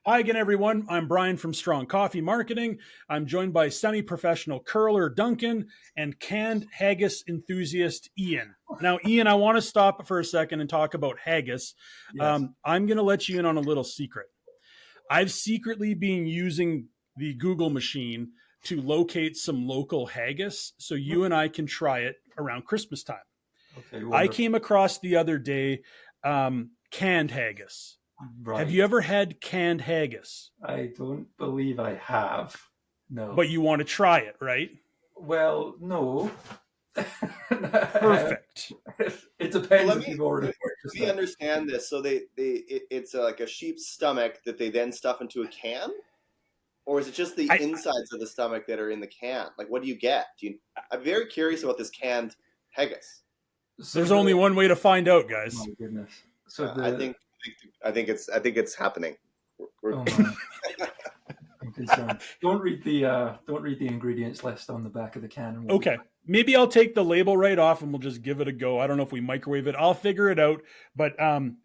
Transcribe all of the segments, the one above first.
Hi again, everyone. I'm Brian from Strong Coffee Marketing. I'm joined by semi-professional curler Duncan and canned haggis enthusiast Iain. Now, Iain, I want to stop for a second and talk about haggis. Yes. I'm going to let you in on a little secret. I've secretly been using the Google machine to locate some local haggis so you and I can try it around Christmas time. Okay, I wonderful. came across the other day canned haggis. Have Right. you ever had canned haggis? I don't believe I have. No. But you want to try it, right? Well, no. Perfect. It Well, depends let if me you've already let purchased me it. understand this. So it's like a sheep's stomach that they then stuff into a can, or is it just the I insides of the stomach that are in the can? Like, what do you get? I'm very curious about this canned haggis. So There's only one way to find out, my guys. goodness. So I think it's happening. oh my, I'm concerned. Don't read the ingredients list on the back of the can and we'll be Okay, maybe I'll take the label right off and we'll just give it a go. I don't know if we microwave it. I'll figure it out. But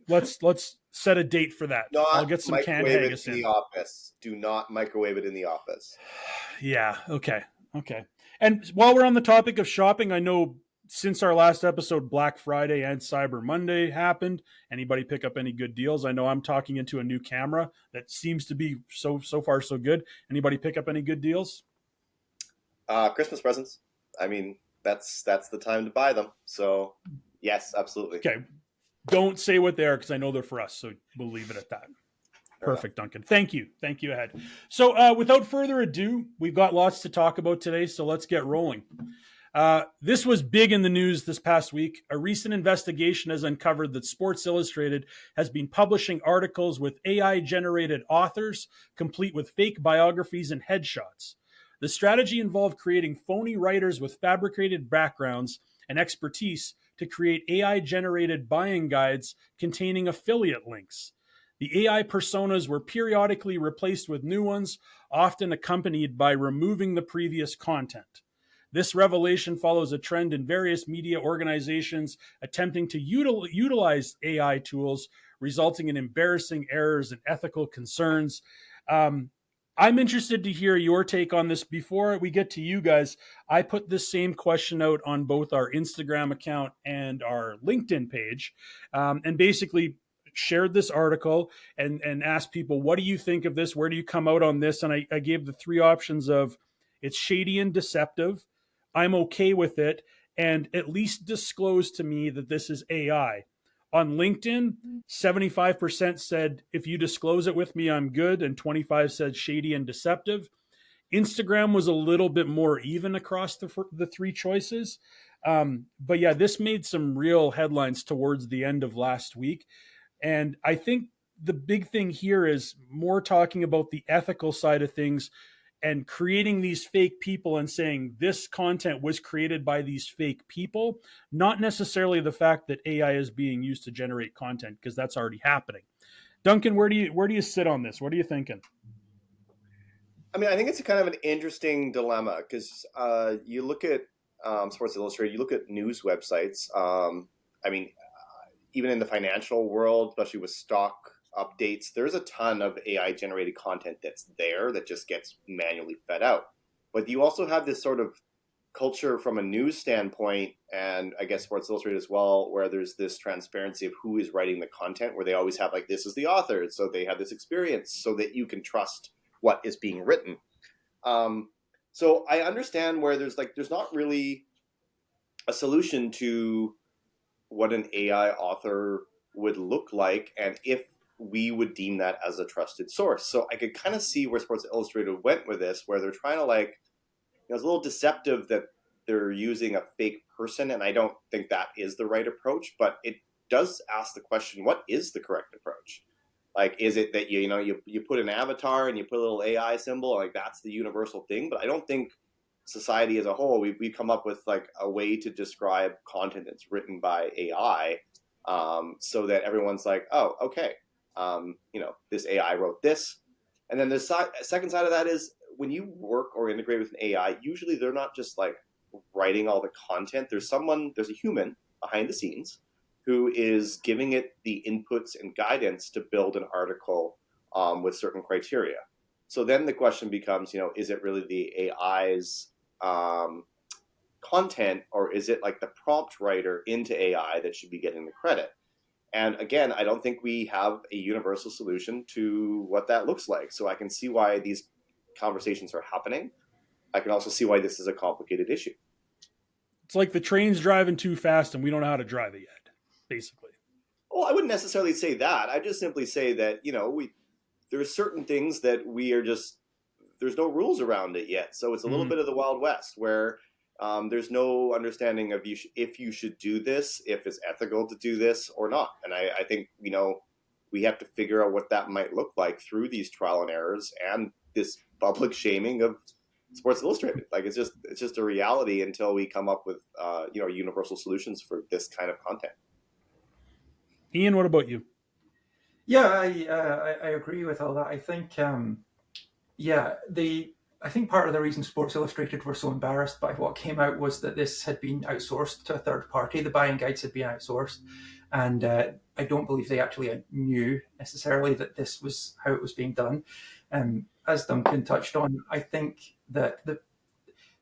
let's set a date for that. I'll Not get some canned microwave it haggis in in. the office. Do not microwave it in the office. Yeah. Okay. And while we're on the topic of shopping, I know since our last episode, Black Friday and Cyber Monday happened. Anybody pick up any good deals? I know I'm talking into a new camera that seems to be so far so good. Anybody pick up any good deals? Christmas presents. I mean, that's the time to buy them. So yes, absolutely. Okay. Don't say what they are because I know they're for us. So we'll leave it at that. Perfect, Duncan. Thank you. Ahead. So without further ado, we've got lots to talk about today. So let's get rolling. This was big in the news this past week. A recent investigation has uncovered that Sports Illustrated has been publishing articles with AI-generated authors, complete with fake biographies and headshots. The strategy involved creating phony writers with fabricated backgrounds and expertise to create AI-generated buying guides containing affiliate links. The AI personas were periodically replaced with new ones, often accompanied by removing the previous content. This revelation follows a trend in various media organizations attempting to utilize AI tools, resulting in embarrassing errors and ethical concerns. Um, I'm interested to hear your take on this. Before we get to you guys, I put this same question out on both our Instagram account and our LinkedIn page, and basically shared this article and asked people, what do you think of this? Where do you come out on this? And I gave the three options of it's shady and deceptive, I'm okay with it, and at least disclose to me that this is AI. On LinkedIn, 75% said if you disclose it with me, I'm good, and 25 said shady and deceptive. Instagram was a little bit more even across the three choices. But yeah, this made some real headlines towards the end of last week. And I think the big thing here is more talking about the ethical side of things and creating these fake people and saying this content was created by these fake people, not necessarily the fact that AI is being used to generate content, because that's already happening. Duncan, where do you sit on this? What are you thinking? I mean, I think it's a kind of an interesting dilemma because you look at Sports Illustrated, you look at news websites. I mean, even in the financial world, especially with stock updates, there's a ton of AI generated content that's there that just gets manually fed out. But you also have this sort of culture from a news standpoint, and I guess Sports Illustrated as well, where there's this transparency of who is writing the content, where they always have like, this is the author, so they have this experience so that you can trust what is being written. So I understand where there's not really a solution to what an AI author would look like and if we would deem that as a trusted source. So I could kind of see where Sports Illustrated went with this, where they're trying to it's a little deceptive that they're using a fake person, and I don't think that is the right approach, but it does ask the question, what is the correct approach? Like, is it that you put an avatar and you put a little AI symbol, like that's the universal thing? But I don't think society as a whole, we've come up with like a way to describe content that's written by AI, so that everyone's like, oh, okay, this AI wrote this. And then the second side of that is when you work or integrate with an AI, usually they're not just like writing all the content. There's a human behind the scenes who is giving it the inputs and guidance to build an article with certain criteria. So then the question becomes, is it really the AI's content, or is it like the prompt writer into AI that should be getting the credit? And again, I don't think we have a universal solution to what that looks like. So I can see why these conversations are happening. I can also see why this is a complicated issue. It's like the train's driving too fast and we don't know how to drive it yet, basically. Well, I wouldn't necessarily say that. I just simply say that, there's certain things that there's no rules around it yet. So it's a little bit of the Wild West where there's no understanding of if you should do this, if it's ethical to do this or not. And I think, we have to figure out what that might look like through these trial and errors and this public shaming of Sports Illustrated. Like it's just a reality until we come up with, universal solutions for this kind of content. Iain, what about you? Yeah, I agree with all that. I think, I think part of the reason Sports Illustrated were so embarrassed by what came out was that this had been outsourced to a third party. The buying guides had been outsourced, and I don't believe they actually knew necessarily that this was how it was being done. As Duncan touched on, I think that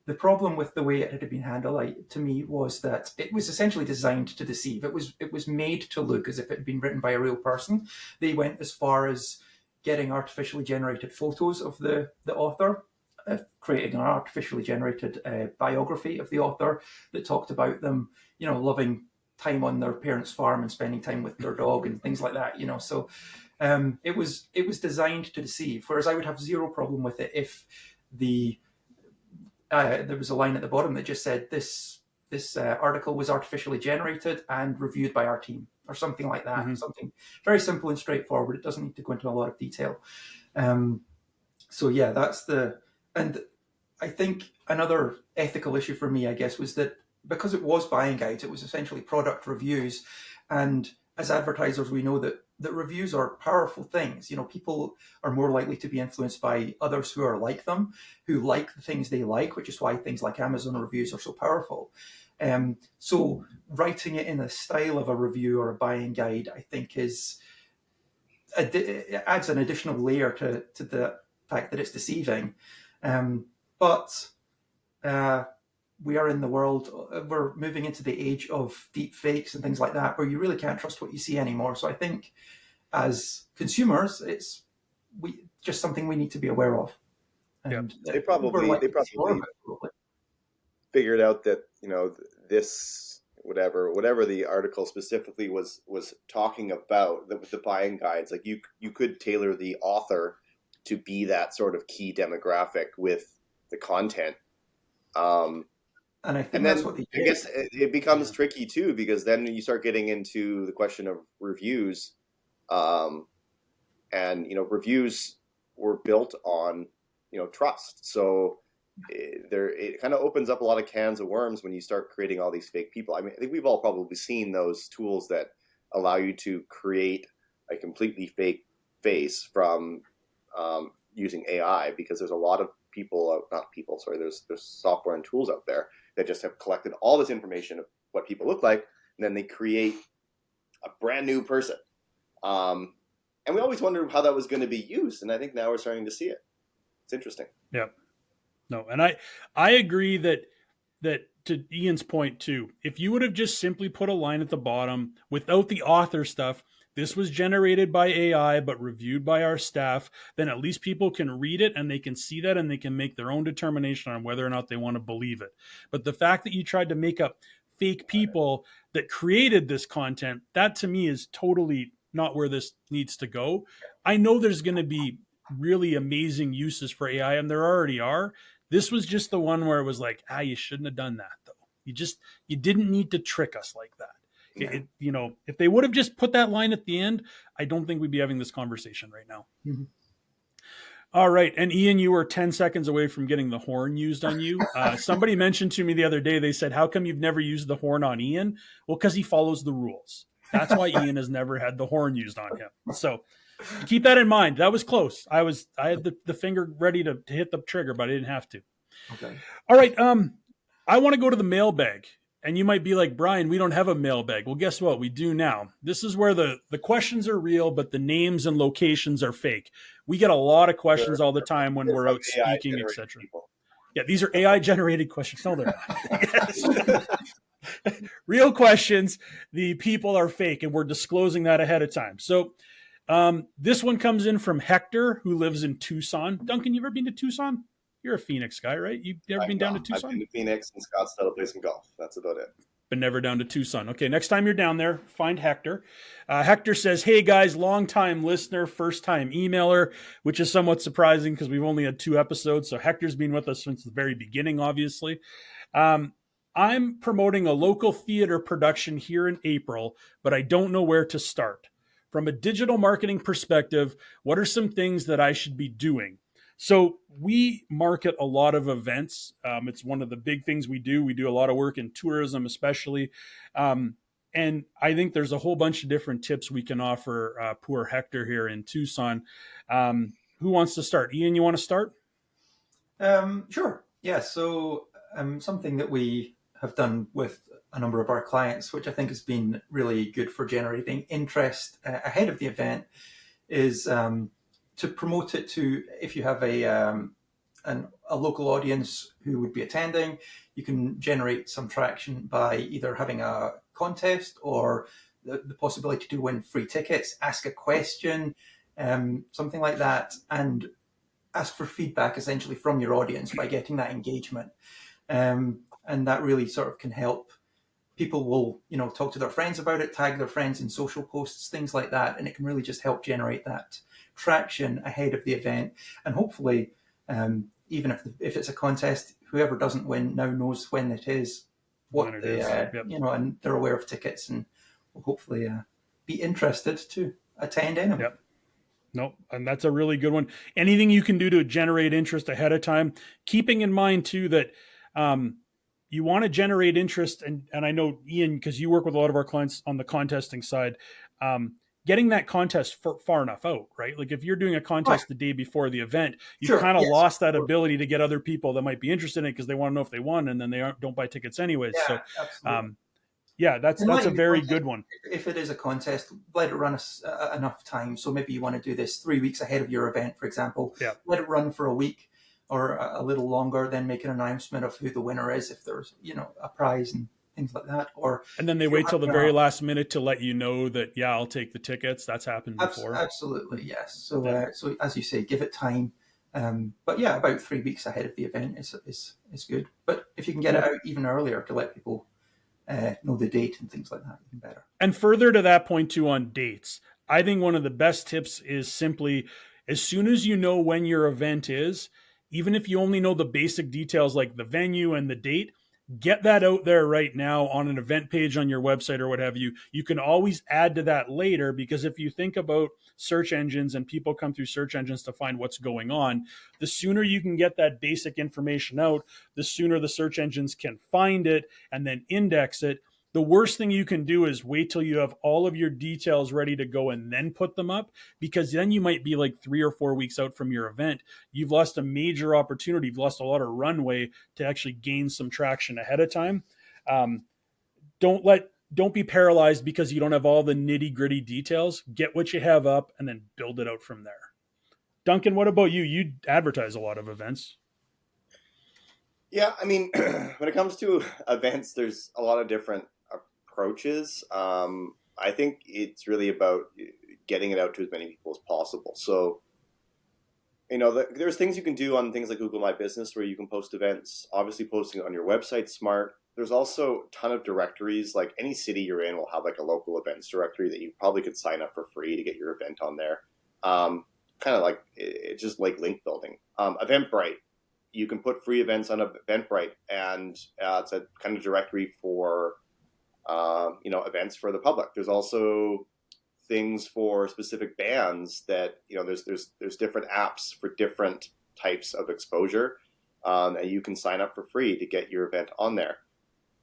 the problem with the way it had been handled, to me, was that it was essentially designed to deceive. It was made to look as if it had been written by a real person. They went as far as getting artificially generated photos of the author, creating an artificially generated biography of the author that talked about them, loving time on their parents' farm and spending time with their dog and things like that. So it was designed to deceive. Whereas I would have zero problem with it if there was a line at the bottom that just said this article was artificially generated and reviewed by our team, or something like that. Mm-hmm. Something very simple and straightforward. It doesn't need to go into a lot of detail. So yeah, and I think another ethical issue for me, I guess, was that because it was buying guides, it was essentially product reviews. And as advertisers, we know that reviews are powerful things. People are more likely to be influenced by others who are like them, who like the things they like, which is why things like Amazon reviews are so powerful. So writing it in the style of a review or a buying guide, I think it adds an additional layer to the fact that it's deceiving. But we are in the world, we're moving into the age of deep fakes and things like that, where you really can't trust what you see anymore. So I think as consumers, it's just something we need to be aware of. And they probably figured out that, this, whatever the article specifically was talking about, with the buying guides, like you could tailor the author to be that sort of key demographic with the content. And I think that's what I guess it becomes tricky too, because then you start getting into the question of reviews, and reviews were built on trust. So it kind of opens up a lot of cans of worms when you start creating all these fake people. I mean, I think we've all probably seen those tools that allow you to create a completely fake face from using AI, because there's a lot of there's software and tools out there that just have collected all this information of what people look like, and then they create a brand new person. And we always wondered how that was going to be used, and I think now we're starting to see it. It's interesting. Yeah. No, and I agree that to Ian's point too, if you would have just simply put a line at the bottom without the author stuff, this was generated by AI but reviewed by our staff, then at least people can read it and they can see that and they can make their own determination on whether or not they want to believe it. But the fact that you tried to make up fake people that created this content, that to me is totally not where this needs to go. I know there's going to be really amazing uses for AI, and there already are. This was just the one where it was like, you shouldn't have done that though. You didn't need to trick us like that. Yeah. If they would have just put that line at the end, I don't think we'd be having this conversation right now. Mm-hmm. All right. And Iain, you were 10 seconds away from getting the horn used on you. Somebody mentioned to me the other day, they said, how come you've never used the horn on Iain? Well, because he follows the rules. That's why Iain has never had the horn used on him. So keep that in mind. That was close. I had the finger ready to hit the trigger, but I didn't have to. Okay. All right. I want to go to the mailbag. And you might be like, Brian, we don't have a mailbag. Well, guess what? We do now. This is where the questions are real, but the names and locations are fake. We get a lot of questions all the time when we're From out AI speaking, generated etc. people. Yeah, these are AI generated questions. No, they're not. Yes. Real questions. The people are fake, and we're disclosing that ahead of time. So this one comes in from Hector, who lives in Tucson. Duncan, you ever been to Tucson? You're a Phoenix guy, right? You've never been down to Tucson? I've been to Phoenix and Scottsdale to play some golf. That's about it. But never down to Tucson. Okay, next time you're down there, find Hector. Hector says, hey guys, long time listener, first time emailer, which is somewhat surprising because we've only had 2 episodes. So Hector's been with us since the very beginning, obviously. I'm promoting a local theater production here in April, but I don't know where to start. From a digital marketing perspective, what are some things that I should be doing? So we market a lot of events. It's one of the big things we do. We do a lot of work in tourism, especially. And I think there's a whole bunch of different tips we can offer poor Hector here in Tucson. Who wants to start? Iain, you want to start? Sure. Yeah. So something that we have done with a number of our clients, which I think has been really good for generating interest ahead of the event, is to promote it to, if you have a local audience who would be attending, you can generate some traction by either having a contest or the possibility to win free tickets, ask a question, something like that, and ask for feedback essentially from your audience by getting that engagement. And that really sort of can help. People will, talk to their friends about it, tag their friends in social posts, things like that. And it can really just help generate that traction ahead of the event. And hopefully, even if it's a contest, whoever doesn't win now knows when it is, what they, Yep. and they're aware of tickets and will hopefully be interested to attend anyway. Yep. No, and that's a really good one. Anything you can do to generate interest ahead of time, keeping in mind too that you want to generate interest, and I know Iain, because you work with a lot of our clients on the contesting side, getting that contest far enough out, right? Like if you're doing a contest the day before the event, you've kind of lost that ability to get other people that might be interested in it because they want to know if they won, and then they don't buy tickets anyways. Yeah, so, absolutely. That's a very good one. If it is a contest, let it run enough time. So maybe you want to do this 3 weeks ahead of your event, for example. Yeah. Let it run for a week or a little longer, then make an announcement of who the winner is, if there's, a prize and things like that. And then they wait till the very last minute to let you know that, I'll take the tickets. That's happened before. Absolutely, yes. So, so as you say, give it time. But yeah, about 3 weeks ahead of the event is good. But if you can get it out even earlier to let people know the date and things like that, even better. And further to that point too, on dates, I think one of the best tips is simply, as soon as you know when your event is, even if you only know the basic details like the venue and the date, get that out there right now on an event page on your website or what have you. You can always add to that later, because if you think about search engines and people come through search engines to find what's going on, the sooner you can get that basic information out, the sooner the search engines can find it and then index it. The worst thing you can do is wait till you have all of your details ready to go and then put them up, because then you might be like 3 or 4 weeks out from your event. You've lost a major opportunity. You've lost a lot of runway to actually gain some traction ahead of time. Don't be paralyzed because you don't have all the nitty gritty details. Get what you have up and then build it out from there. Duncan, what about you? You advertise a lot of events. Yeah, I mean, when it comes to events, there's a lot of different approaches. I think it's really about getting it out to as many people as possible. So, there's things you can do on things like Google My Business where you can post events. Obviously, posting it on your website, smart. There's also a ton of directories. Like any city you're in will have like a local events directory that you probably could sign up for free to get your event on there. Kind of like it's just like link building. Eventbrite. You can put free events on Eventbrite, and it's a kind of directory for events for the public. There's also things for specific bands that there's different apps for different types of exposure, and you can sign up for free to get your event on there.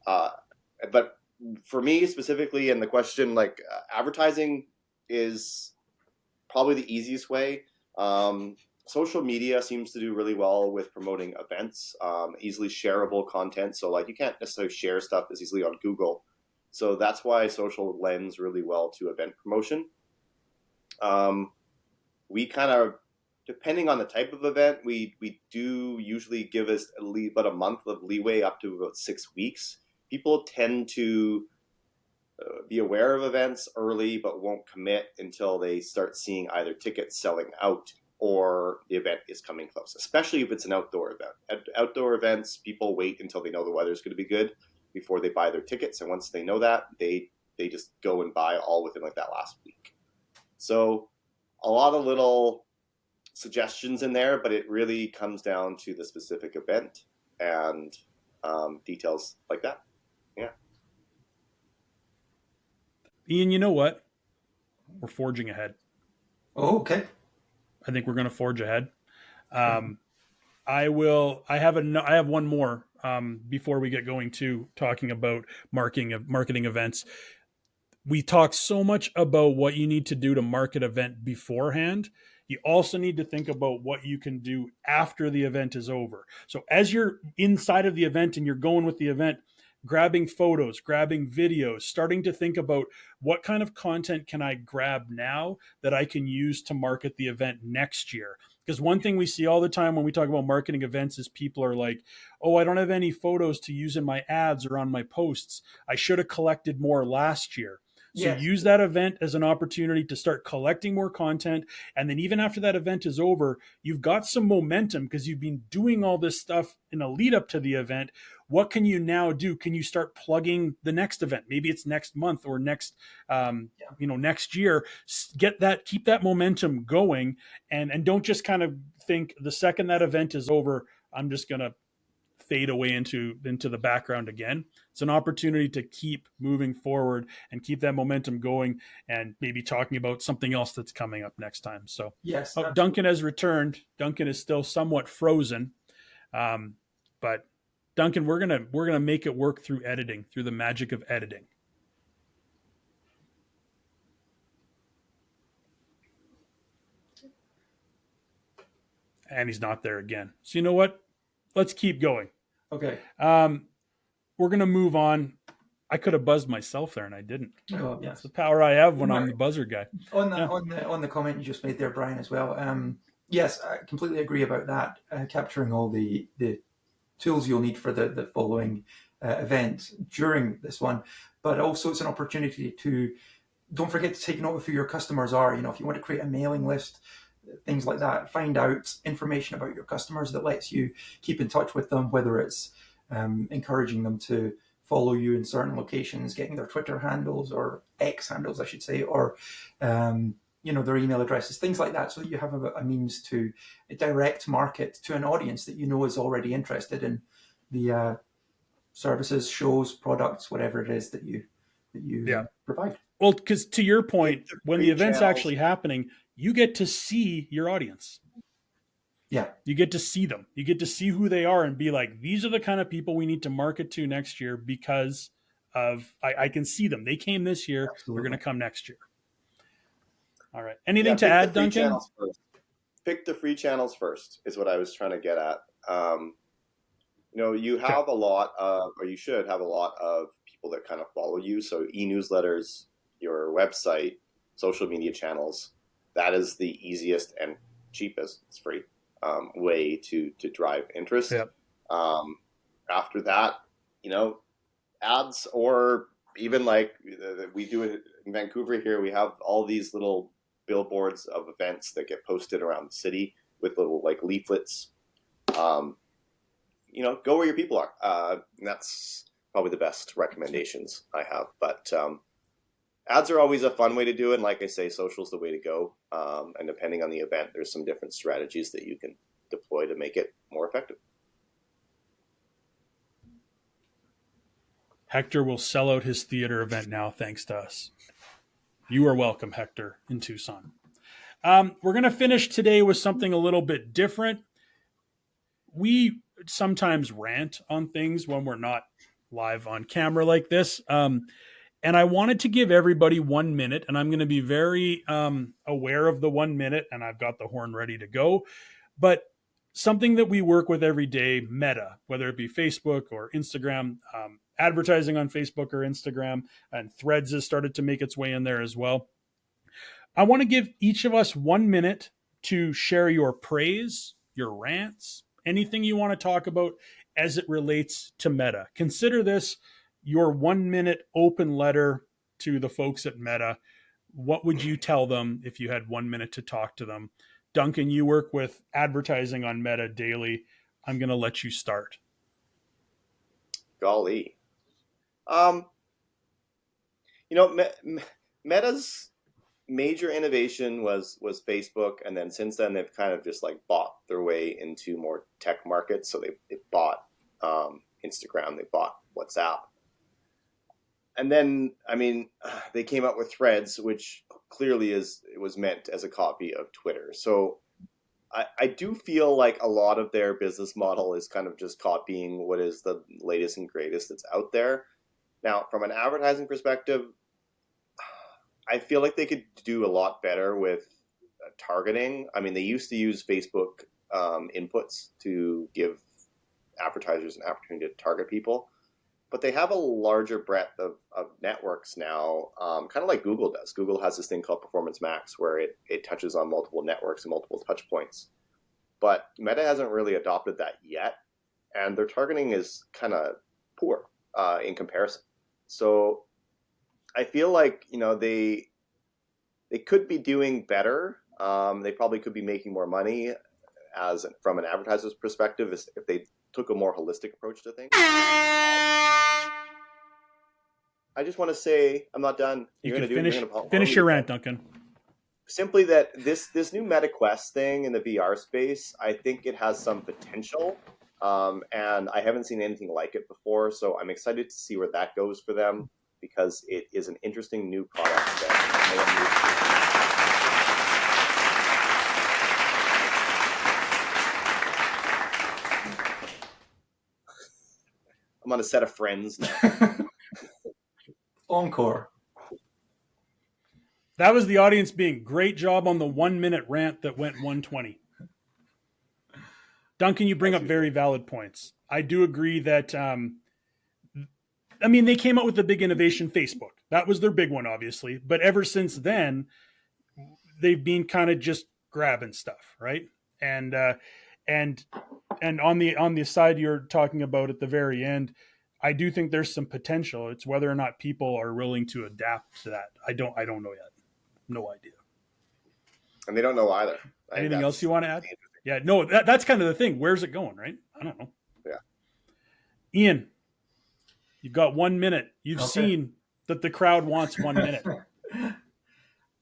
But for me specifically, and the question, advertising is probably the easiest way. social media seems to do really well with promoting events, easily shareable content. So like you can't necessarily share stuff as easily on Google. So that's why social lends really well to event promotion. We kind of, depending on the type of event, we do usually give us about a month of leeway up to about 6 weeks. People tend to be aware of events early, but won't commit until they start seeing either tickets selling out or the event is coming close, especially if it's an outdoor event. At outdoor events, people wait until they know the weather's going to be good before they buy their tickets. And once they know that, they just go and buy all within like that last week. So a lot of little suggestions in there, but it really comes down to the specific event and details like that. Yeah. Iain, you know what? We're forging ahead. Oh, okay. I think we're going to forge ahead. I have one more before we get going to talking about marketing events. We talk so much about what you need to do to market event beforehand. You also need to think about what you can do after the event is over. So as you're inside of the event and you're going with the event, grabbing photos, grabbing videos, starting to think about what kind of content can I grab now that I can use to market the event next year. Because one thing we see all the time when we talk about marketing events is people are like, oh, I don't have any photos to use in my ads or on my posts. I should have collected more last year. So Yes. use that event as an opportunity to start collecting more content. And then even after that event is over, you've got some momentum because you've been doing all this stuff in a lead up to the event. What can you now do? Can you start plugging the next event? Maybe it's next month or next year. Keep that momentum going, and don't just kind of think the second that event is over, I'm just going to fade away into the background again. It's an opportunity to keep moving forward and keep that momentum going, and maybe talking about something else that's coming up next time. So Yes. Duncan has returned. Duncan is still somewhat frozen, but Duncan, we're gonna make it work through editing, through the magic of editing. And he's not there again. So you know what? Let's keep going. Okay. We're gonna move on. I could have buzzed myself there, and I didn't. Oh, That's yes. the power I have when I'm the buzzer guy. On the comment you just made there, Brian, as well. Yes, I completely agree about that. Capturing all the tools you'll need for the following event during this one, but also it's an opportunity to don't forget to take note of who your customers are. If you want to create a mailing list, things like that, find out information about your customers that lets you keep in touch with them, whether it's encouraging them to follow you in certain locations, getting their Twitter handles or X handles, I should say, or their email addresses, things like that, so that you have a means to direct market to an audience that you know is already interested in the services, shows, products, whatever it is that you provide. Well, because to your point, when the event's actually happening, you get to see your audience. Yeah. You get to see them. You get to see who they are and be like, these are the kind of people we need to market to next year because of I can see them. They came this year. Absolutely. They're going to come next year. All right. Anything to add, Duncan? Pick the free channels first is what I was trying to get at. You have a lot of, or you should have a lot of people that kind of follow you. So e-newsletters, your website, social media channels, that is the easiest and cheapest, it's free, way to drive interest. Yep. After that, ads, or even like we do it in Vancouver here, we have all these little billboards of events that get posted around the city with little like leaflets. Go where your people are. And that's probably the best recommendations I have. But ads are always a fun way to do it. And like I say, social's the way to go. And depending on the event, there's some different strategies that you can deploy to make it more effective. Hector will sell out his theater event now, thanks to us. You are welcome, Hector, in Tucson. We're going to finish today with something a little bit different. We sometimes rant on things when we're not live on camera like this. And I wanted to give everybody 1 minute, and I'm going to be very aware of the 1 minute, and I've got the horn ready to go. But something that we work with every day, Meta, whether it be Facebook or Instagram, advertising on Facebook or Instagram, and Threads has started to make its way in there as well. I want to give each of us 1 minute to share your praise, your rants, anything you want to talk about as it relates to Meta. Consider this your 1 minute open letter to the folks at Meta. What would you tell them if you had 1 minute to talk to them? Duncan, you work with advertising on Meta daily. I'm going to let you start. Golly. Meta's major innovation was Facebook, and then since then they've kind of just like bought their way into more tech markets. So they bought Instagram, they bought WhatsApp, and then they came out with Threads, which clearly it was meant as a copy of Twitter. So I do feel like a lot of their business model is kind of just copying what is the latest and greatest that's out there. Now, from an advertising perspective, I feel like they could do a lot better with targeting. I mean, they used to use Facebook inputs to give advertisers an opportunity to target people, but they have a larger breadth of networks now, kind of like Google does. Google has this thing called Performance Max, where it touches on multiple networks and multiple touch points. But Meta hasn't really adopted that yet, and their targeting is kind of poor in comparison. So I feel like they could be doing better. They probably could be making more money from an advertiser's perspective if they took a more holistic approach to things. I just want to say I'm not done. Finish your rant, Duncan. Simply that this new Meta Quest thing in the VR space, I think it has some potential, and I haven't seen anything like it before. So I'm excited to see where that goes for them, because it is an interesting new product I'm on a set of Friends now. Encore. That was the audience being great job on the 1 minute rant that went 120. Duncan, you bring up very valid points. I do agree that, they came out with the big innovation, Facebook. That was their big one, obviously. But ever since then, they've been kind of just grabbing stuff, right? And on the side you're talking about at the very end, I do think there's some potential. It's whether or not people are willing to adapt to that. I don't know yet. No idea. And they don't know either. Anything else you want to add? Yeah, no, that's kind of the thing. Where's it going, right? I don't know. Yeah. Iain, you've got 1 minute. You've seen that the crowd wants 1 minute.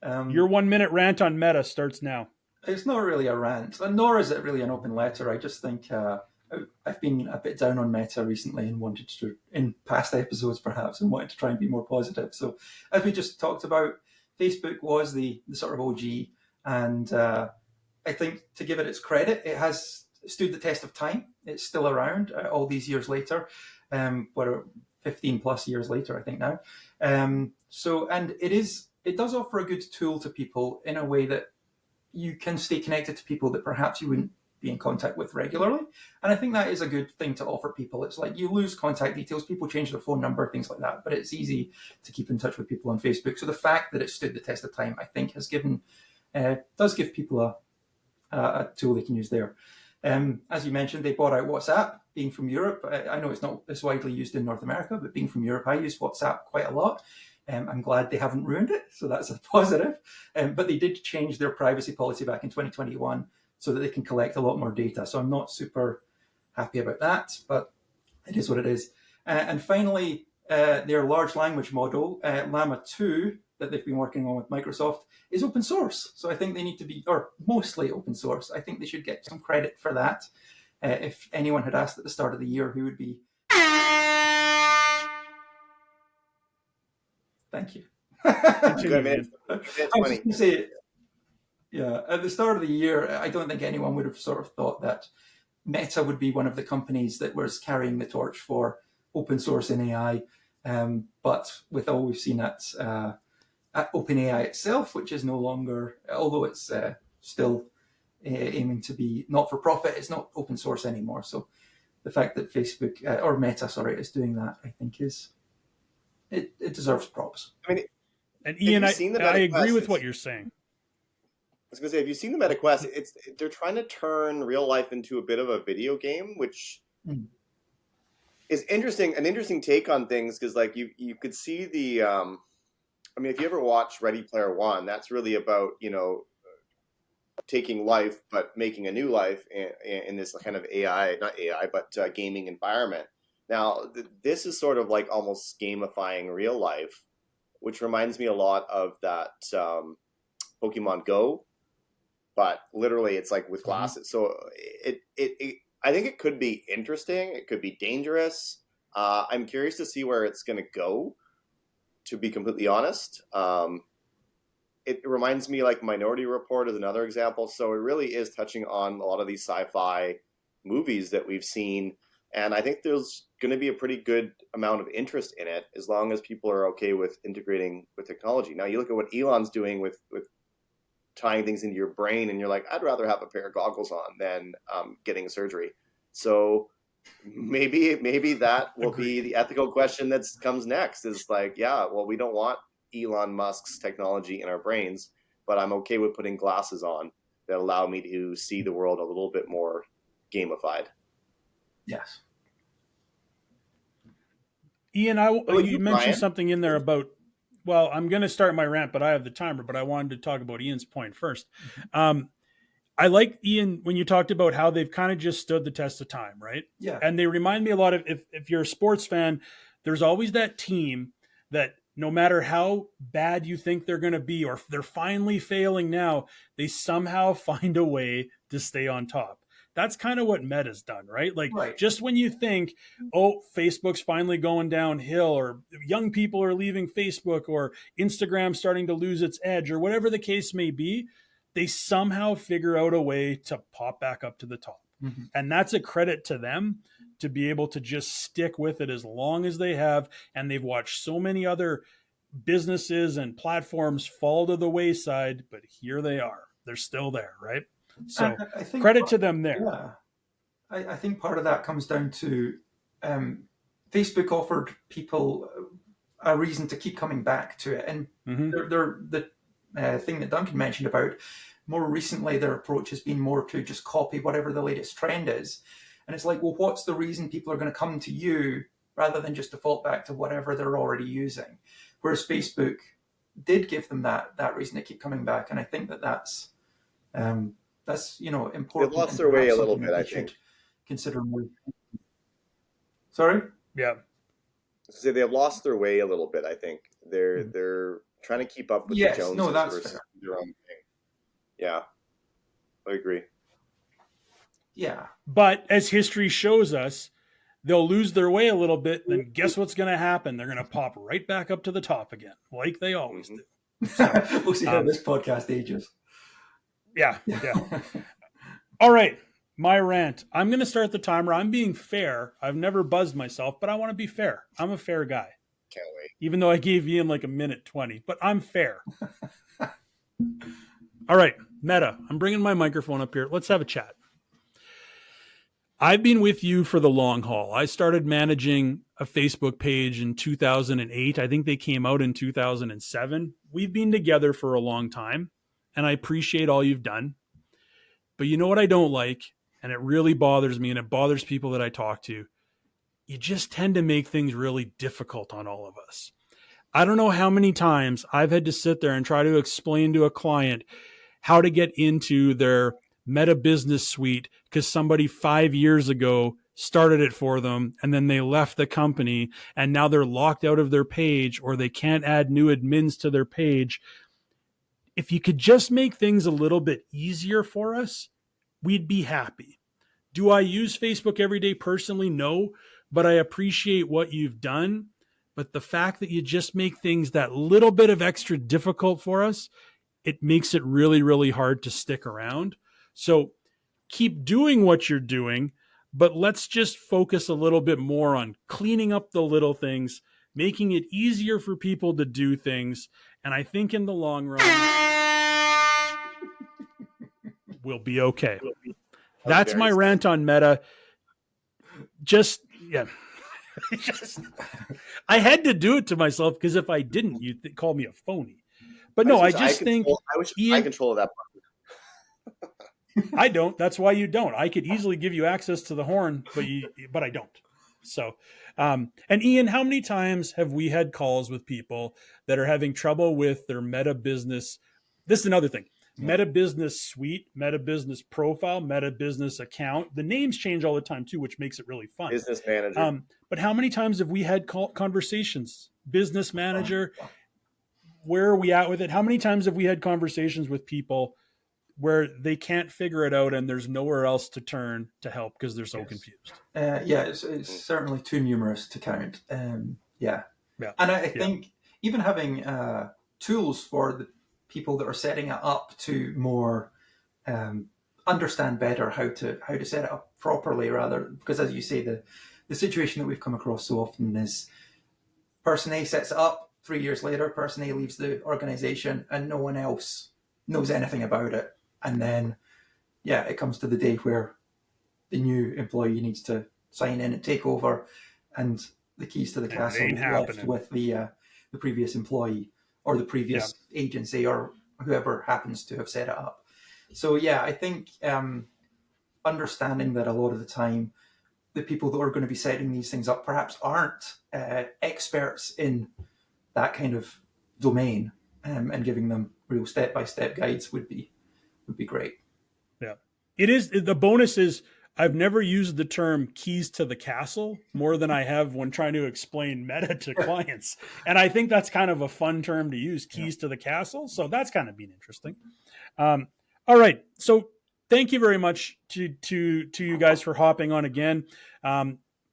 Your 1 minute rant on Meta starts now. It's not really a rant, nor is it really an open letter. I just think I've been a bit down on Meta recently and wanted to, in past episodes perhaps, and wanted to try and be more positive. So as we just talked about, Facebook was the sort of OG, and I think, to give it its credit, it has stood the test of time. It's still around all these years later, 15 plus years later, I think now. And it does offer a good tool to people in a way that you can stay connected to people that perhaps you wouldn't be in contact with regularly. And I think that is a good thing to offer people. It's like you lose contact details, people change their phone number, things like that, but it's easy to keep in touch with people on Facebook. So the fact that it stood the test of time, I think, does give people a tool they can use there. As you mentioned, they bought out WhatsApp. Being from Europe, I know it's not as widely used in North America, but being from Europe, I use WhatsApp quite a lot. I'm glad they haven't ruined it, so that's a positive. But they did change their privacy policy back in 2021 so that they can collect a lot more data. So I'm not super happy about that, but it is what it is. And finally, their large language model, Llama 2, that they've been working on with Microsoft, is open source. So I think they need to be, or mostly open source. I think they should get some credit for that. If anyone had asked at the start of the year who would be... Thank you. I was going to say, yeah, at the start of the year, I don't think anyone would have sort of thought that Meta would be one of the companies that was carrying the torch for open source in AI. But with all we've seen at OpenAI itself, which is no longer, although it's still aiming to be not for profit. It's not open source anymore. So the fact that Facebook or Meta, sorry, is doing that, I think it deserves props. I mean, And Iain, I agree with Quest? what you're saying. I was going to say, have you seen the Meta Quest? They're trying to turn real life into a bit of a video game, which is interesting. An interesting take on things, because like you could see the. I mean, if you ever watch Ready Player One, that's really about taking life but making a new life in this kind of not AI, but gaming environment. Now, this is sort of like almost gamifying real life, which reminds me a lot of that Pokemon Go, but literally it's like with glasses. So I think it could be interesting. It could be dangerous. I'm curious to see where it's going to go, to be completely honest. It reminds me, like Minority Report is another example. So it really is touching on a lot of these sci-fi movies that we've seen. And I think there's going to be a pretty good amount of interest in it, as long as people are okay with integrating with technology. Now, you look at what Elon's doing with tying things into your brain, and you're like, I'd rather have a pair of goggles on than getting surgery. So maybe that will be the ethical question that comes next, is like, yeah, well, we don't want Elon Musk's technology in our brains, but I'm okay with putting glasses on that allow me to see the world a little bit more gamified. Yes. Iain, you mentioned something in there about, well, I'm going to start my rant, but I have the timer, but I wanted to talk about Iain's point first. I like, Iain, when you talked about how they've kind of just stood the test of time, right? Yeah. And they remind me a lot of, if you're a sports fan, there's always that team that no matter how bad you think they're going to be, or if they're finally failing now, they somehow find a way to stay on top. That's kind of what Meta's done, right? Like, just when you think, oh, Facebook's finally going downhill, or young people are leaving Facebook, or Instagram's starting to lose its edge, or whatever the case may be, they somehow figure out a way to pop back up to the top. Mm-hmm. And that's a credit to them to be able to just stick with it as long as they have. And they've watched so many other businesses and platforms fall to the wayside, but here they are. They're still there, right? So I think credit to them there. Yeah, I think part of that comes down to Facebook offered people a reason to keep coming back to it. And the thing that Duncan mentioned about, more recently, their approach has been more to just copy whatever the latest trend is. And it's like, well, what's the reason people are going to come to you rather than just default back to whatever they're already using? Whereas Facebook did give them that reason to keep coming back. And I think that's important. They've lost their way a little bit, I think. Consider more. Sorry? Yeah. So they've lost their way a little bit, I think. They're trying to keep up with the Joneses versus their own thing. Yeah. I agree. Yeah. But as history shows us, they'll lose their way a little bit, then guess what's going to happen? They're going to pop right back up to the top again, like they always do. So, we'll see how this podcast ages. Yeah. All right, my rant. I'm going to start the timer. I'm being fair. I've never buzzed myself, but I want to be fair. I'm a fair guy. Can't wait. Even though I gave Iain like a minute 20, but I'm fair. All right, Meta, I'm bringing my microphone up here. Let's have a chat. I've been with you for the long haul. I started managing a Facebook page in 2008. I think they came out in 2007. We've been together for a long time, and I appreciate all you've done. But you know what I don't like, and it really bothers me, and it bothers people that I talk to? You just tend to make things really difficult on all of us. I don't know how many times I've had to sit there and try to explain to a client how to get into their Meta Business Suite because somebody 5 years ago started it for them and then they left the company and now they're locked out of their page or they can't add new admins to their page. If you could just make things a little bit easier for us, we'd be happy. Do I use Facebook every day personally? No, but I appreciate what you've done. But the fact that you just make things that little bit of extra difficult for us, it makes it really, really hard to stick around. So keep doing what you're doing, but let's just focus a little bit more on cleaning up the little things, making it easier for people to do things. And I think in the long run, we'll be okay. was That's very my sad. rant on Meta. Just, yeah. Just, I had to do it to myself because if I didn't, you'd call me a phony. But no, I just think, I wish I Iain, control that. I don't. That's why you don't. I could easily give you access to the horn, but I don't. So, and Iain, how many times have we had calls with people that are having trouble with their Meta business? This is another thing. Meta Business Suite, Meta Business Profile, Meta Business Account. The names change all the time too, which makes it really fun. Business manager. But how many times have we had conversations? Business manager, where are we at with it? How many times have we had conversations with people where they can't figure it out and there's nowhere else to turn to help because they're so confused? It's certainly too numerous to count. Yeah. And I think even having tools for the people that are setting it up to more understand better how to set it up properly, rather, because as you say, the situation that we've come across so often is person A sets it up, 3 years later, person A leaves the organization and no one else knows anything about it. And then, it comes to the day where the new employee needs to sign in and take over, and the keys to the castle are left with the previous employee or the previous agency or whoever happens to have set it up. So I think understanding that a lot of the time the people that are going to be setting these things up perhaps aren't experts in that kind of domain, and giving them real step-by-step guides would be great. Yeah, it is. The bonus is I've never used the term keys to the castle more than I have when trying to explain Meta to clients. And I think that's kind of a fun term to use, keys to the castle. So that's kind of been interesting. All right. So thank you very much to you guys for hopping on again.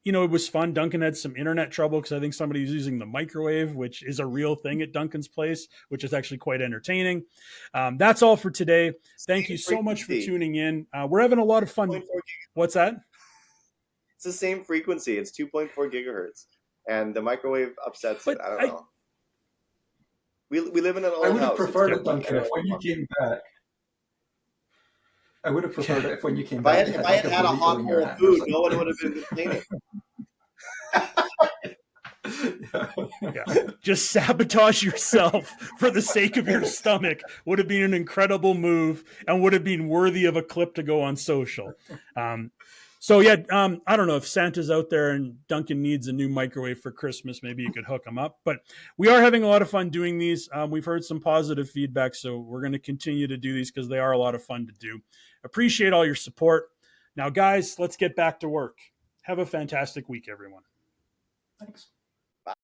It was fun. Duncan had some internet trouble because I think somebody was using the microwave, which is a real thing at Duncan's place, which is actually quite entertaining. That's all for today. Thank you so much for tuning in. We're having a lot of fun. What's that? It's the same frequency. It's 2.4 gigahertz. And the microwave upsets it. I don't know. We live in an old house. I would have preferred it, Duncan, if when you came back. I would have preferred it if when you came back. If I had had a hot bowl of food, no one would have been complaining. Just sabotage yourself for the sake of your stomach would have been an incredible move and would have been worthy of a clip to go on social. I don't know if Santa's out there and Duncan needs a new microwave for Christmas. Maybe you could hook him up. But we are having a lot of fun doing these. We've heard some positive feedback, so we're going to continue to do these because they are a lot of fun to do. Appreciate all your support. Now, guys, let's get back to work. Have a fantastic week, everyone. Thanks.